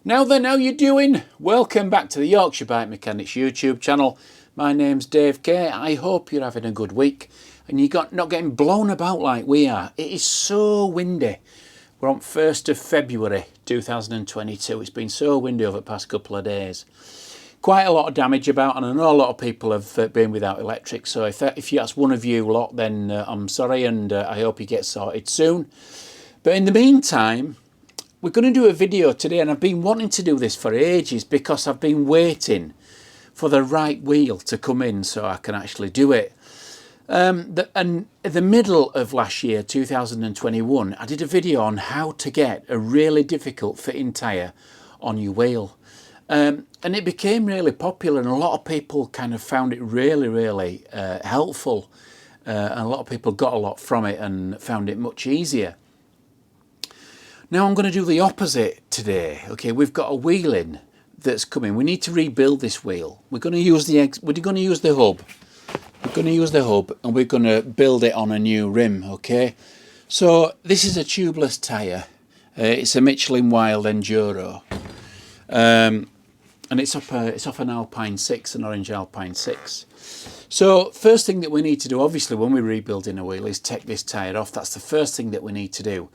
Now then, how you doing? Welcome back to the Yorkshire Bike Mechanics YouTube channel. My name's Dave K. I hope you're having a good week and you're not getting blown about like we are. It is so windy. We're on 1st of February 2022. It's been so windy over the past couple of days. Quite a lot of damage about, and I know a lot of people have been without electric, so if that's one of you lot, then I'm sorry, and I hope you get sorted soon. But in the meantime, we're going to do a video today, and I've been wanting to do this for ages because I've been waiting for the right wheel to come in so I can actually do it. And in the middle of last year, 2021, I did a video on how to get a really difficult fitting tyre on your wheel. And it became really popular, and a lot of people kind of found it really helpful. And a lot of people got a lot from it and found it much easier. Now I'm going to do the opposite today. Okay, we've got a wheel in that's coming. We need to rebuild this wheel. We're going to use the hub. We're going to use the hub, and we're going to build it on a new rim. Okay, so this is a tubeless tyre. It's a Michelin Wild Enduro, and it's off an Alpine 6, an orange Alpine 6. So first thing that we need to do, obviously, when we're rebuilding a wheel, is take this tyre off. That's the first thing that we need to do.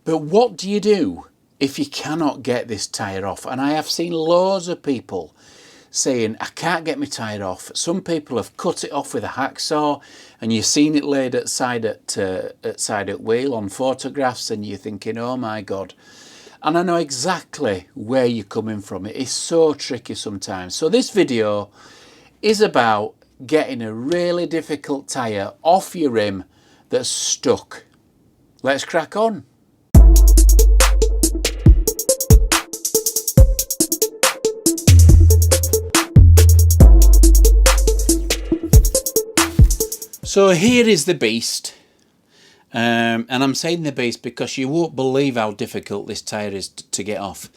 But what do you do if you cannot get this tyre off? And I have seen loads of people saying, I can't get my tyre off. Some people have cut it off with a hacksaw, and you've seen it laid at side at wheel on photographs, and you're thinking, oh my God. And I know exactly where you're coming from. It is so tricky sometimes. So this video is about getting a really difficult tyre off your rim that's stuck. Let's crack on. So here is the beast, and I'm saying the beast because you won't believe how difficult this tyre is to get off.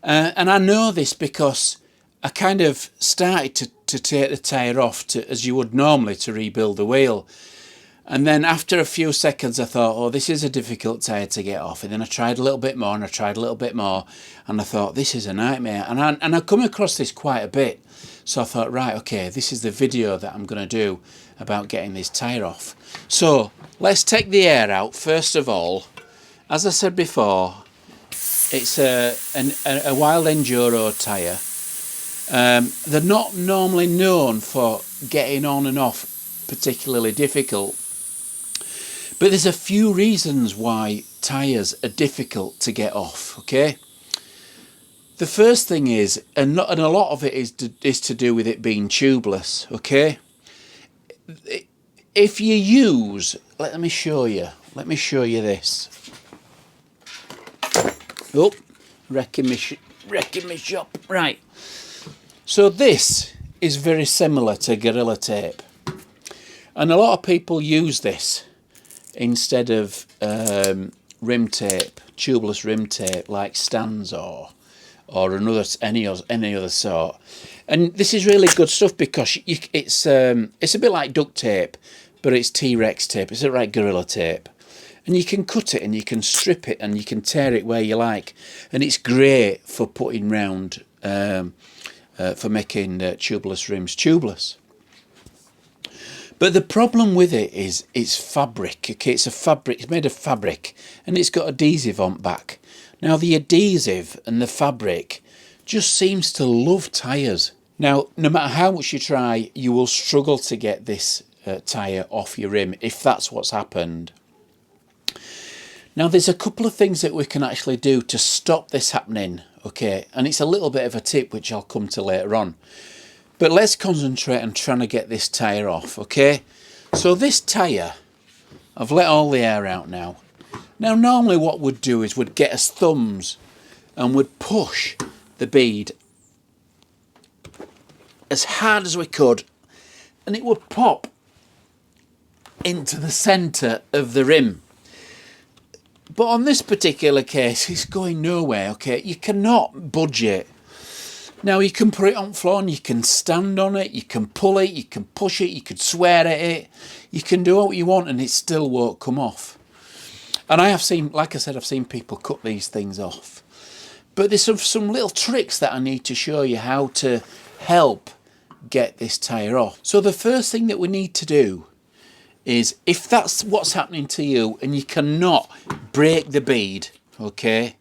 And I know this because I kind of started to take the tyre off as you would normally to rebuild the wheel. And then after a few seconds I thought, oh, this is a difficult tyre to get off. And then I tried a little bit more, and I tried a little bit more, and I thought, this is a nightmare. And I come across this quite a bit. So I thought, right, okay, this is the video that I'm going to do about getting this tyre off. So let's take the air out first of all. As I said before, it's a Wild Enduro tyre. They're not normally known for getting on and off particularly difficult. But there's a few reasons why tyres are difficult to get off, okay? The first thing is, and a lot of it is to do with it being tubeless, okay? If you use, let me show you this. Oh, wrecking me shop. Right. So this is very similar to Gorilla Tape, and a lot of people use this instead of rim tape, tubeless rim tape like Stan's or any other sort. And this is really good stuff because it's a bit like duct tape, but it's T-Rex tape. It's like Gorilla Tape, and you can cut it and you can strip it and you can tear it where you like, and it's great for putting round for making tubeless rims tubeless. But the problem with it is it's fabric. Okay, it's made of fabric, and it's got adhesive on back. Now the adhesive and the fabric just seems to love tyres. Now, no matter how much you try, you will struggle to get this tyre off your rim if that's what's happened. Now, there's a couple of things that we can actually do to stop this happening, okay? And it's a little bit of a tip which I'll come to later on. But let's concentrate on trying to get this tyre off, okay? So this tyre, I've let all the air out now. Now, normally what we'd do is we'd get us thumbs and we'd push the bead as hard as we could, and it would pop into the centre of the rim. But on this particular case, it's going nowhere, okay? You cannot budge it. Now, you can put it on the floor and you can stand on it, you can pull it, you can push it, you can swear at it, you can do what you want and it still won't come off. And I have seen, like I said, I've seen people cut these things off. But there's some little tricks that I need to show you how to help get this tyre off. So the first thing that we need to do is, if that's what's happening to you and you cannot break the bead, okay,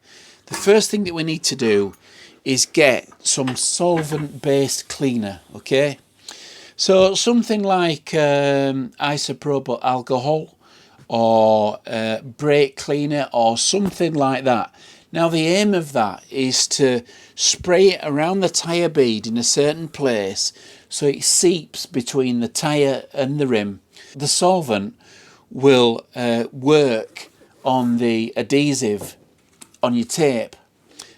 the first thing that we need to do is get some solvent based cleaner, okay. So something like isopropyl alcohol or brake cleaner or something like that. Now the aim of that is to spray it around the tyre bead in a certain place so it seeps between the tyre and the rim. The solvent will work on the adhesive on your tape,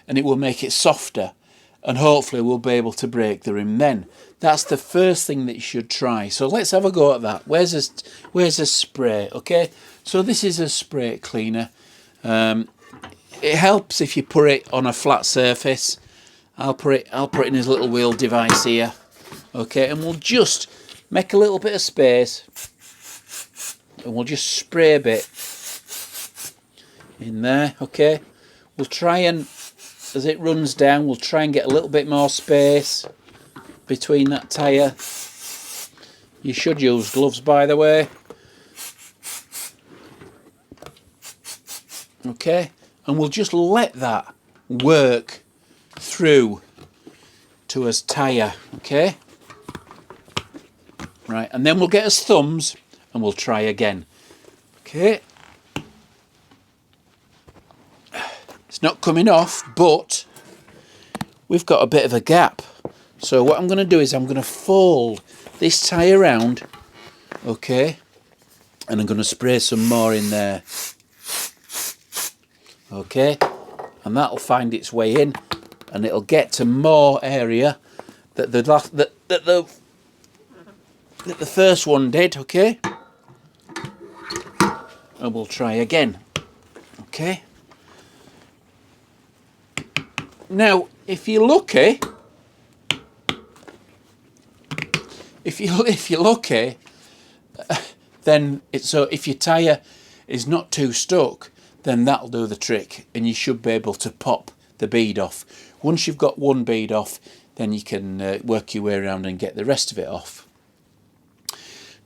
and it will make it softer, and hopefully we'll be able to break the rim then. That's the first thing that you should try. So let's have a go at that. Where's a spray? Okay, so this is a spray cleaner. It helps if you put it on a flat surface. I'll put it in this little wheel device here. Okay, and we'll just make a little bit of space, and we'll just spray a bit in there. Okay, we'll try and, as it runs down, we'll try and get a little bit more space between that tyre. You should use gloves, by the way. Okay, and we'll just let that work through to his tyre. Okay, right, and then we'll get his thumbs and we'll try again. Okay, it's not coming off, but we've got a bit of a gap. So what I'm going to do is I'm going to fold this tyre around, okay, and I'm going to spray some more in there, okay, and that'll find its way in, and it'll get to more area that the first one did, okay, and we'll try again, okay. Now, if you're lucky, if you're lucky, then if your tyre is not too stuck, then that'll do the trick, and you should be able to pop the bead off. Once you've got one bead off, then you can work your way around and get the rest of it off.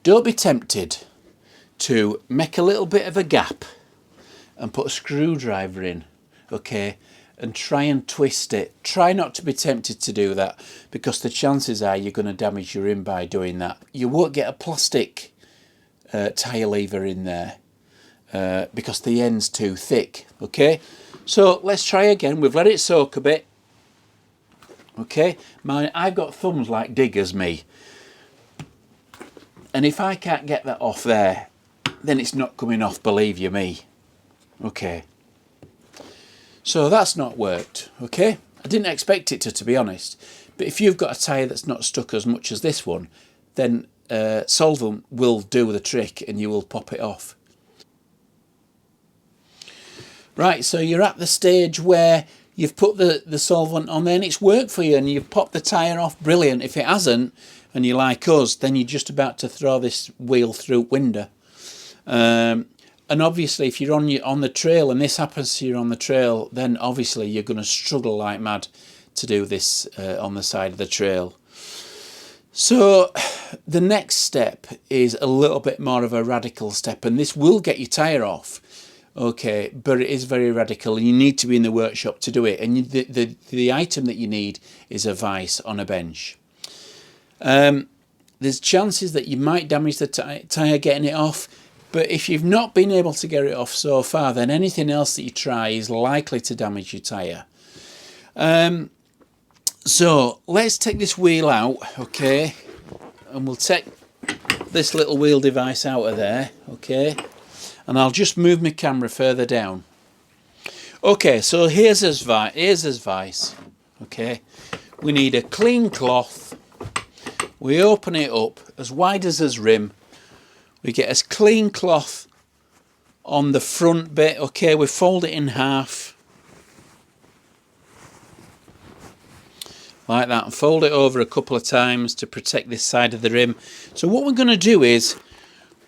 Don't be tempted to make a little bit of a gap and put a screwdriver in, okay, and try and twist it. Try not to be tempted to do that, because the chances are you're going to damage your rim by doing that. You won't get a plastic tyre lever in there because the end's too thick, okay. So let's try again. We've let it soak a bit, okay. I've got thumbs like diggers, me, and if I can't get that off there, then it's not coming off, believe you me, okay. So that's not worked, okay. I didn't expect it to be honest, but if you've got a tyre that's not stuck as much as this one, then solvent will do the trick and you will pop it off. Right, so you're at the stage where you've put the solvent on there and it's worked for you and you've popped the tyre off. Brilliant. If it hasn't, and you're like us, then you're just about to throw this wheel through window. And obviously if you're on the trail and this happens to you on the trail, then obviously you're going to struggle like mad to do this on the side of the trail. So the next step is a little bit more of a radical step, and this will get your tyre off, okay, but it is very radical and you need to be in the workshop to do it, and the item that you need is a vise on a bench. There's chances that you might damage the tyre getting it off, but if you've not been able to get it off so far, then anything else that you try is likely to damage your tyre. So let's take this wheel out, okay, and we'll take this little wheel device out of there, okay, and I'll just move my camera further down. Okay, so here's his vise, okay. We need a clean cloth. We open it up as wide as his rim. We get a clean cloth on the front bit, okay, we fold it in half like that and fold it over a couple of times to protect this side of the rim. So what we're going to do is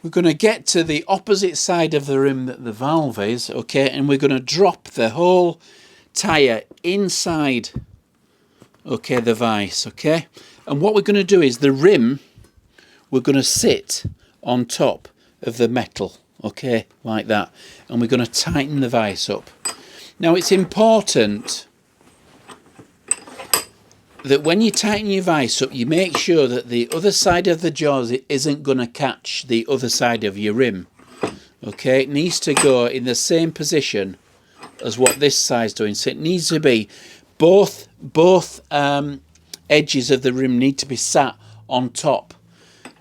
we're going to get to the opposite side of the rim that the valve is, okay, and we're going to drop the whole tyre inside, okay, the vise, okay? And what we're going to do is the rim, we're going to sit on top of the metal, okay, like that. And we're going to tighten the vise up. Now, it's important that when you tighten your vise up, you make sure that the other side of the jaws isn't going to catch the other side of your rim. Okay, it needs to go in the same position as what this side's doing. So it needs to be both edges of the rim need to be sat on top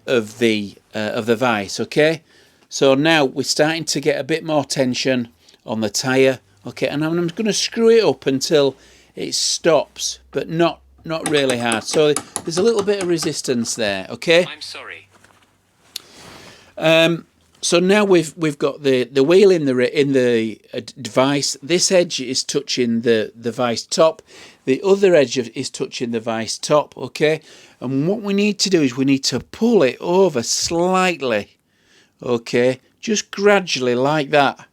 of the vise. Okay, so now we're starting to get a bit more tension on the tyre. Okay, and I'm going to screw it up until it stops, but not really hard. So there's a little bit of resistance there. Okay. I'm sorry. So now we've got the wheel in the vise. This edge is touching the vise top. The other edge is touching the vise top. Okay. And what we need to do is we need to pull it over slightly. Okay. Just gradually like that.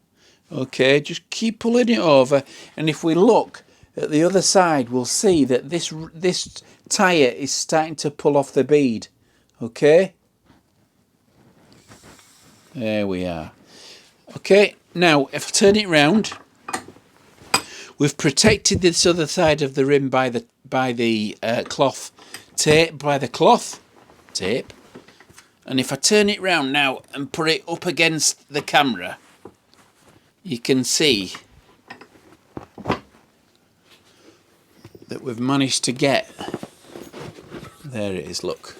Okay. Just keep pulling it over. And if we look at the other side, we'll see that this tyre is starting to pull off the bead. Okay. There we are. Okay, now if I turn it round, we've protected this other side of the rim by the cloth tape. And if I turn it round now and put it up against the camera, you can see that we've managed to get, there it is, look.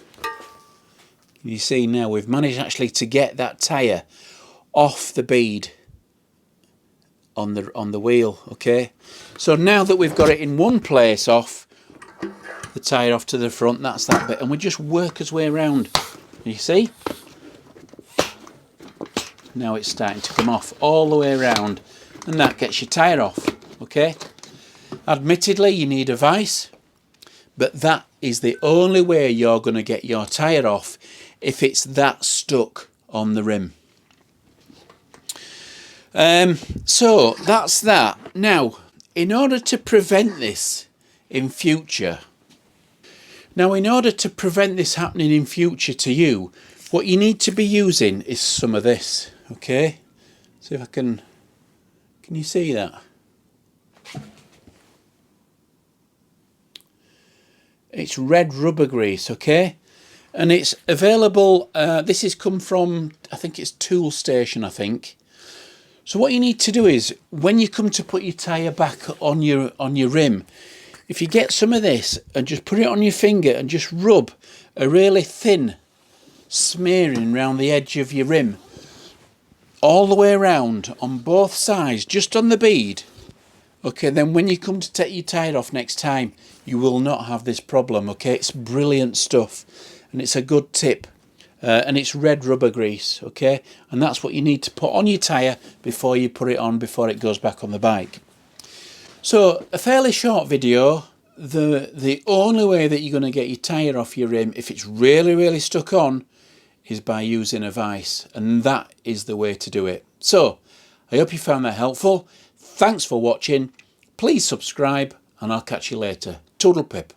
You see now we've managed actually to get that tyre off the bead on the wheel. Okay, so now that we've got it in one place off, the tyre off to the front, that's that bit, and we just work our way around. You see? Now it's starting to come off all the way around, and that gets your tyre off. Okay, admittedly you need a vise, but that is the only way you're going to get your tyre off if it's that stuck on the rim. So that's that. Now, in order to prevent this in future, happening in future to you, what you need to be using is some of this. Okay, see if I can you see that? It's red rubber grease. Okay, and it's available, this has come from, I think it's Tool Station, I think. So what you need to do is, when you come to put your tyre back on your rim, if you get some of this and just put it on your finger and just rub a really thin smearing around the edge of your rim, all the way around on both sides, just on the bead. Okay, then when you come to take your tyre off next time, you will not have this problem. Okay, it's brilliant stuff. And it's a good tip, and it's red rubber grease, okay, and that's what you need to put on your tyre before you put it on, before it goes back on the bike. So a fairly short video. The only way that you're going to get your tyre off your rim if it's really stuck on is by using a vise, and that is the way to do it. So I hope you found that helpful. Thanks for watching. Please subscribe, and I'll catch you later. Toodle pip.